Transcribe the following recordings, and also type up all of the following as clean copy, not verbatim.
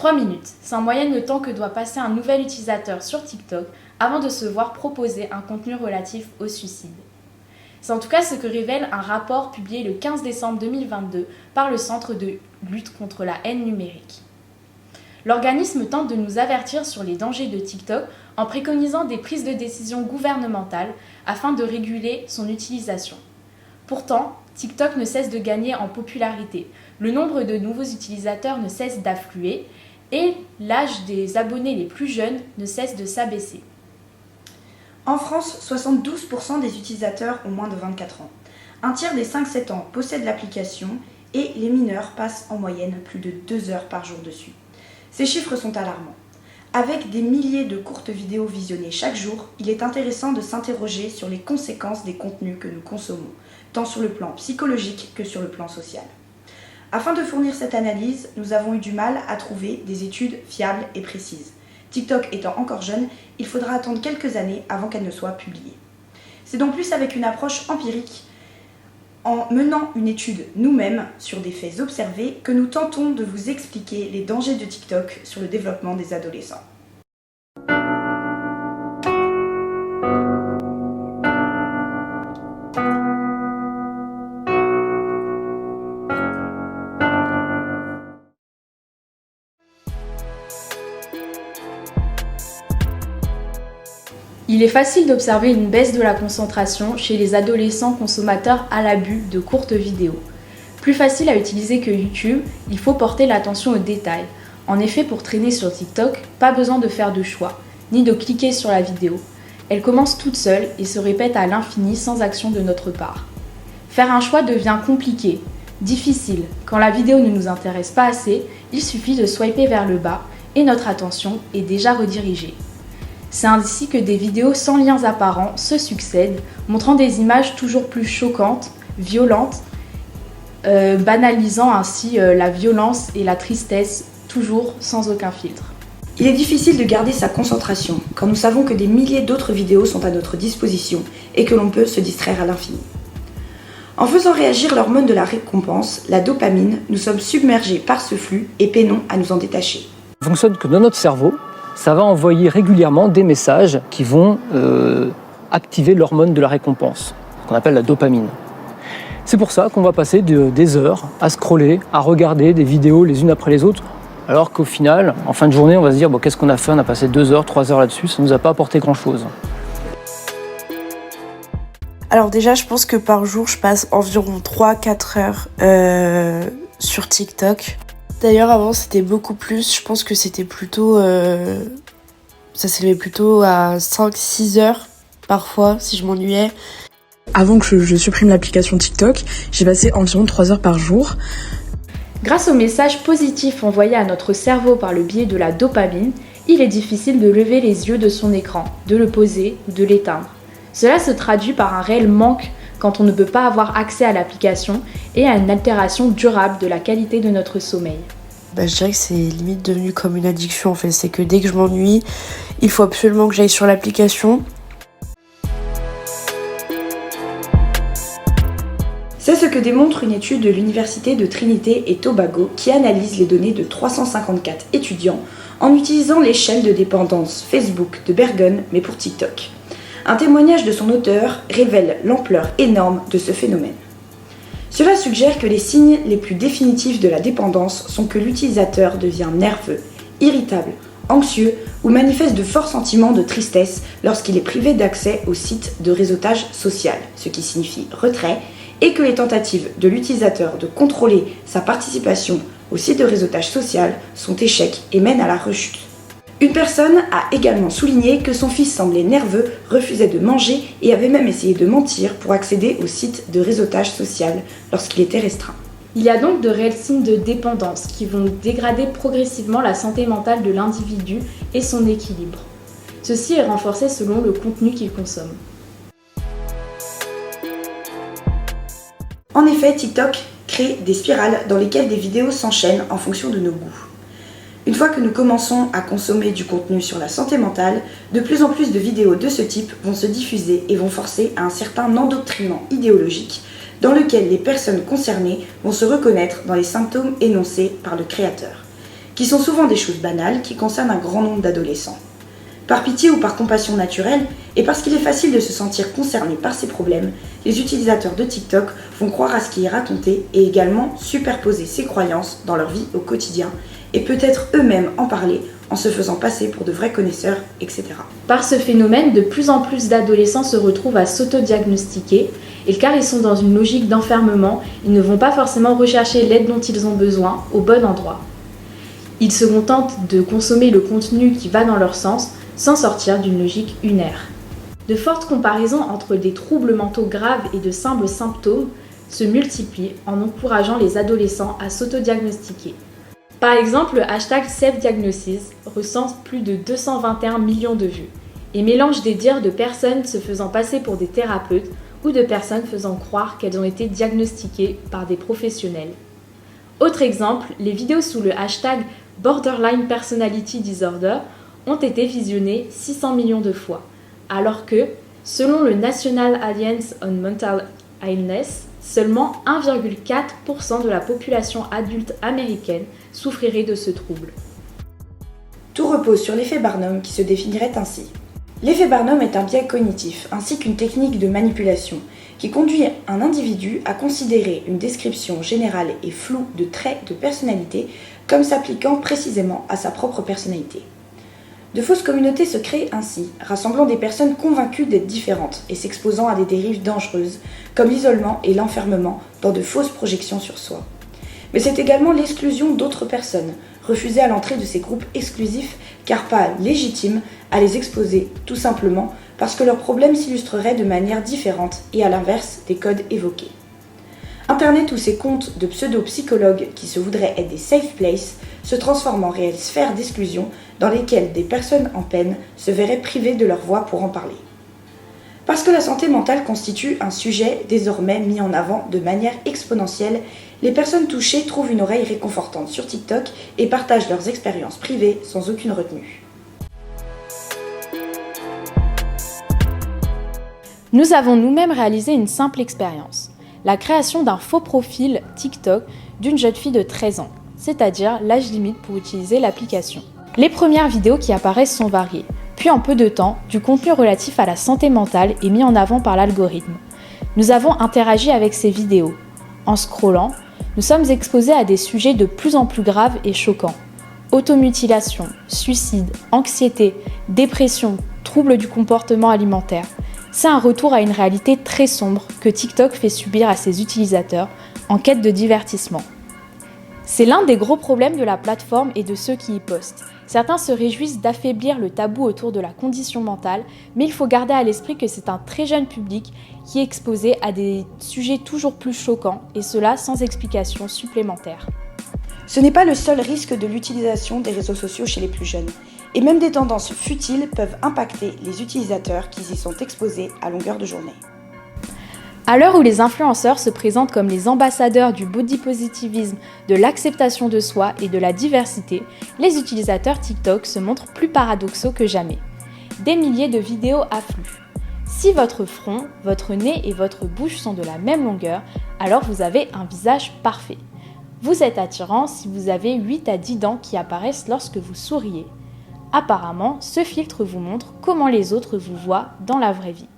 3 minutes, c'est en moyenne le temps que doit passer un nouvel utilisateur sur TikTok avant de se voir proposer un contenu relatif au suicide. C'est en tout cas ce que révèle un rapport publié le 15 décembre 2022 par le Centre de lutte contre la haine numérique. L'organisme tente de nous avertir sur les dangers de TikTok en préconisant des prises de décision gouvernementales afin de réguler son utilisation. Pourtant, TikTok ne cesse de gagner en popularité, le nombre de nouveaux utilisateurs ne cesse d'affluer et l'âge des abonnés les plus jeunes ne cesse de s'abaisser. En France, 72% des utilisateurs ont moins de 24 ans. Un tiers des 5-7 ans possèdent l'application et les mineurs passent en moyenne plus de 2 heures par jour dessus. Ces chiffres sont alarmants. Avec des milliers de courtes vidéos visionnées chaque jour, il est intéressant de s'interroger sur les conséquences des contenus que nous consommons, tant sur le plan psychologique que sur le plan social. Afin de fournir cette analyse, nous avons eu du mal à trouver des études fiables et précises. TikTok étant encore jeune, il faudra attendre quelques années avant qu'elle ne soit publiée. C'est donc plus avec une approche empirique, en menant une étude nous-mêmes sur des faits observés, que nous tentons de vous expliquer les dangers de TikTok sur le développement des adolescents. Il est facile d'observer une baisse de la concentration chez les adolescents consommateurs à l'abus de courtes vidéos. Plus facile à utiliser que YouTube, il faut porter l'attention aux détails. En effet, pour traîner sur TikTok, pas besoin de faire de choix, ni de cliquer sur la vidéo. Elle commence toute seule et se répète à l'infini sans action de notre part. Faire un choix devient compliqué, difficile. Quand la vidéo ne nous intéresse pas assez, il suffit de swiper vers le bas et notre attention est déjà redirigée. C'est ainsi que des vidéos sans liens apparents se succèdent, montrant des images toujours plus choquantes, violentes, banalisant ainsi la violence et la tristesse, toujours sans aucun filtre. Il est difficile de garder sa concentration quand nous savons que des milliers d'autres vidéos sont à notre disposition et que l'on peut se distraire à l'infini. En faisant réagir l'hormone de la récompense, la dopamine, nous sommes submergés par ce flux et peinons à nous en détacher. Il fonctionne que dans notre cerveau, ça va envoyer régulièrement des messages qui vont activer l'hormone de la récompense, qu'on appelle la dopamine. C'est pour ça qu'on va passer des heures à scroller, à regarder des vidéos les unes après les autres, alors qu'au final, en fin de journée, on va se dire qu'est-ce qu'on a fait? On a passé 2 heures, 3 heures là-dessus, ça ne nous a pas apporté grand-chose. Alors déjà, je pense que par jour, je passe environ 3-4 heures sur TikTok. D'ailleurs, avant, c'était beaucoup plus. Je pense que c'était plutôt... ça s'élevait plutôt à 5-6 heures, parfois, si je m'ennuyais. Avant que je supprime l'application TikTok, j'ai passé environ 3 heures par jour. Grâce aux messages positifs envoyés à notre cerveau par le biais de la dopamine, il est difficile de lever les yeux de son écran, de le poser ou de l'éteindre. Cela se traduit par un réel manque quand on ne peut pas avoir accès à l'application et à une altération durable de la qualité de notre sommeil. Je dirais que c'est limite devenu comme une addiction en fait. C'est que dès que je m'ennuie, il faut absolument que j'aille sur l'application. C'est ce que démontre une étude de l'Université de Trinité et Tobago qui analyse les données de 354 étudiants en utilisant l'échelle de dépendance Facebook de Bergen, mais pour TikTok. Un témoignage de son auteur révèle l'ampleur énorme de ce phénomène. Cela suggère que les signes les plus définitifs de la dépendance sont que l'utilisateur devient nerveux, irritable, anxieux ou manifeste de forts sentiments de tristesse lorsqu'il est privé d'accès au site de réseautage social, ce qui signifie retrait, et que les tentatives de l'utilisateur de contrôler sa participation au site de réseautage social sont échecs et mènent à la rechute. Une personne a également souligné que son fils semblait nerveux, refusait de manger et avait même essayé de mentir pour accéder au site de réseautage social lorsqu'il était restreint. Il y a donc de réels signes de dépendance qui vont dégrader progressivement la santé mentale de l'individu et son équilibre. Ceci est renforcé selon le contenu qu'il consomme. En effet, TikTok crée des spirales dans lesquelles des vidéos s'enchaînent en fonction de nos goûts. Une fois que nous commençons à consommer du contenu sur la santé mentale, de plus en plus de vidéos de ce type vont se diffuser et vont forcer à un certain endoctrinement idéologique dans lequel les personnes concernées vont se reconnaître dans les symptômes énoncés par le créateur. qui sont souvent des choses banales qui concernent un grand nombre d'adolescents. Par pitié ou par compassion naturelle, et parce qu'il est facile de se sentir concerné par ces problèmes, les utilisateurs de TikTok vont croire à ce qui est raconté et également superposer ces croyances dans leur vie au quotidien et peut-être eux-mêmes en parler en se faisant passer pour de vrais connaisseurs, etc. Par ce phénomène, de plus en plus d'adolescents se retrouvent à s'auto-diagnostiquer et car ils sont dans une logique d'enfermement, ils ne vont pas forcément rechercher l'aide dont ils ont besoin au bon endroit. Ils se contentent de consommer le contenu qui va dans leur sens sans sortir d'une logique unaire. De fortes comparaisons entre des troubles mentaux graves et de simples symptômes se multiplient en encourageant les adolescents à s'auto-diagnostiquer. Par exemple, le hashtag self-diagnosis recense plus de 221 millions de vues et mélange des dires de personnes se faisant passer pour des thérapeutes ou de personnes faisant croire qu'elles ont été diagnostiquées par des professionnels. Autre exemple, les vidéos sous le hashtag Borderline Personality Disorder ont été visionnées 600 millions de fois, alors que, selon le National Alliance on Mental Illness, seulement 1,4% de la population adulte américaine souffrirait de ce trouble. Tout repose sur l'effet Barnum qui se définirait ainsi. L'effet Barnum est un biais cognitif ainsi qu'une technique de manipulation qui conduit un individu à considérer une description générale et floue de traits de personnalité comme s'appliquant précisément à sa propre personnalité. De fausses communautés se créent ainsi, rassemblant des personnes convaincues d'être différentes et s'exposant à des dérives dangereuses, comme l'isolement et l'enfermement dans de fausses projections sur soi. Mais c'est également l'exclusion d'autres personnes, refusées à l'entrée de ces groupes exclusifs car pas légitimes à les exposer, tout simplement parce que leurs problèmes s'illustreraient de manière différente et à l'inverse des codes évoqués. Internet ou ces comptes de pseudo-psychologues qui se voudraient être des safe places se transforment en réelles sphères d'exclusion dans lesquelles des personnes en peine se verraient privées de leur voix pour en parler. Parce que la santé mentale constitue un sujet désormais mis en avant de manière exponentielle, les personnes touchées trouvent une oreille réconfortante sur TikTok et partagent leurs expériences privées sans aucune retenue. Nous avons nous-mêmes réalisé une simple expérience. La création d'un faux profil TikTok d'une jeune fille de 13 ans, c'est-à-dire l'âge limite pour utiliser l'application. Les premières vidéos qui apparaissent sont variées, puis en peu de temps, du contenu relatif à la santé mentale est mis en avant par l'algorithme. Nous avons interagi avec ces vidéos. En scrollant, nous sommes exposés à des sujets de plus en plus graves et choquants. Automutilation, suicide, anxiété, dépression, troubles du comportement alimentaire. C'est un retour à une réalité très sombre que TikTok fait subir à ses utilisateurs en quête de divertissement. C'est l'un des gros problèmes de la plateforme et de ceux qui y postent. Certains se réjouissent d'affaiblir le tabou autour de la condition mentale, mais il faut garder à l'esprit que c'est un très jeune public qui est exposé à des sujets toujours plus choquants, et cela sans explication supplémentaire. Ce n'est pas le seul risque de l'utilisation des réseaux sociaux chez les plus jeunes. Et même des tendances futiles peuvent impacter les utilisateurs qui y sont exposés à longueur de journée. À l'heure où les influenceurs se présentent comme les ambassadeurs du body positivisme, de l'acceptation de soi et de la diversité, les utilisateurs TikTok se montrent plus paradoxaux que jamais. Des milliers de vidéos affluent. Si votre front, votre nez et votre bouche sont de la même longueur, alors vous avez un visage parfait. Vous êtes attirant si vous avez 8 à 10 dents qui apparaissent lorsque vous souriez. Apparemment, ce filtre vous montre comment les autres vous voient dans la vraie vie.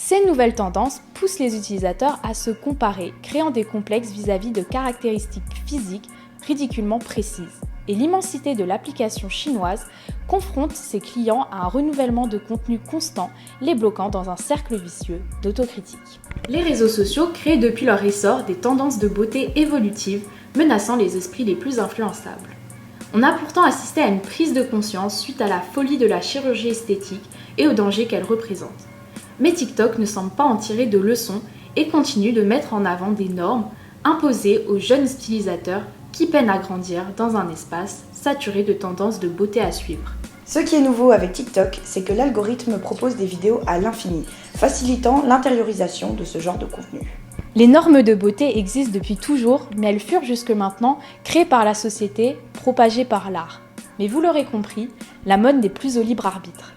Ces nouvelles tendances poussent les utilisateurs à se comparer, créant des complexes vis-à-vis de caractéristiques physiques ridiculement précises. Et l'immensité de l'application chinoise confronte ses clients à un renouvellement de contenu constant, les bloquant dans un cercle vicieux d'autocritique. Les réseaux sociaux créent depuis leur essor des tendances de beauté évolutives, menaçant les esprits les plus influençables. On a pourtant assisté à une prise de conscience suite à la folie de la chirurgie esthétique et aux dangers qu'elle représente. Mais TikTok ne semble pas en tirer de leçons et continue de mettre en avant des normes imposées aux jeunes utilisateurs qui peinent à grandir dans un espace saturé de tendances de beauté à suivre. Ce qui est nouveau avec TikTok, c'est que l'algorithme propose des vidéos à l'infini, facilitant l'intériorisation de ce genre de contenu. Les normes de beauté existent depuis toujours, mais elles furent jusque maintenant créées par la société, propagées par l'art. Mais vous l'aurez compris, la mode n'est plus au libre arbitre.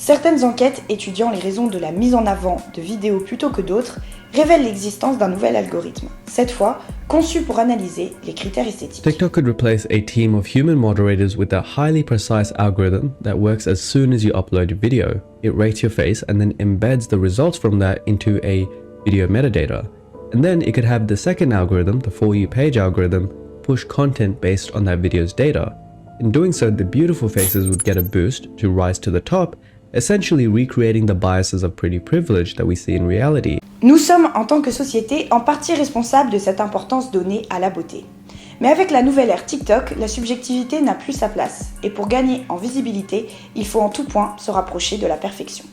Certaines enquêtes étudiant les raisons de la mise en avant de vidéos plutôt que d'autres révèlent l'existence d'un nouvel algorithme, cette fois conçu pour analyser les critères esthétiques. TikTok could replace a team of human moderators with a highly precise algorithm that works as soon as you upload your video. It rates your face and then embeds the results from that into a video metadata. And then it could have the second algorithm, the For You page algorithm, push content based on that video's data. In doing so, the beautiful faces would get a boost to rise to the top, essentially recreating the biases of pretty privilege that we see in reality. Nous sommes en tant que société en partie responsables de cette importance donnée à la beauté. Mais avec la nouvelle ère TikTok, la subjectivité n'a plus sa place. Et pour gagner en visibilité, il faut en tout point se rapprocher de la perfection.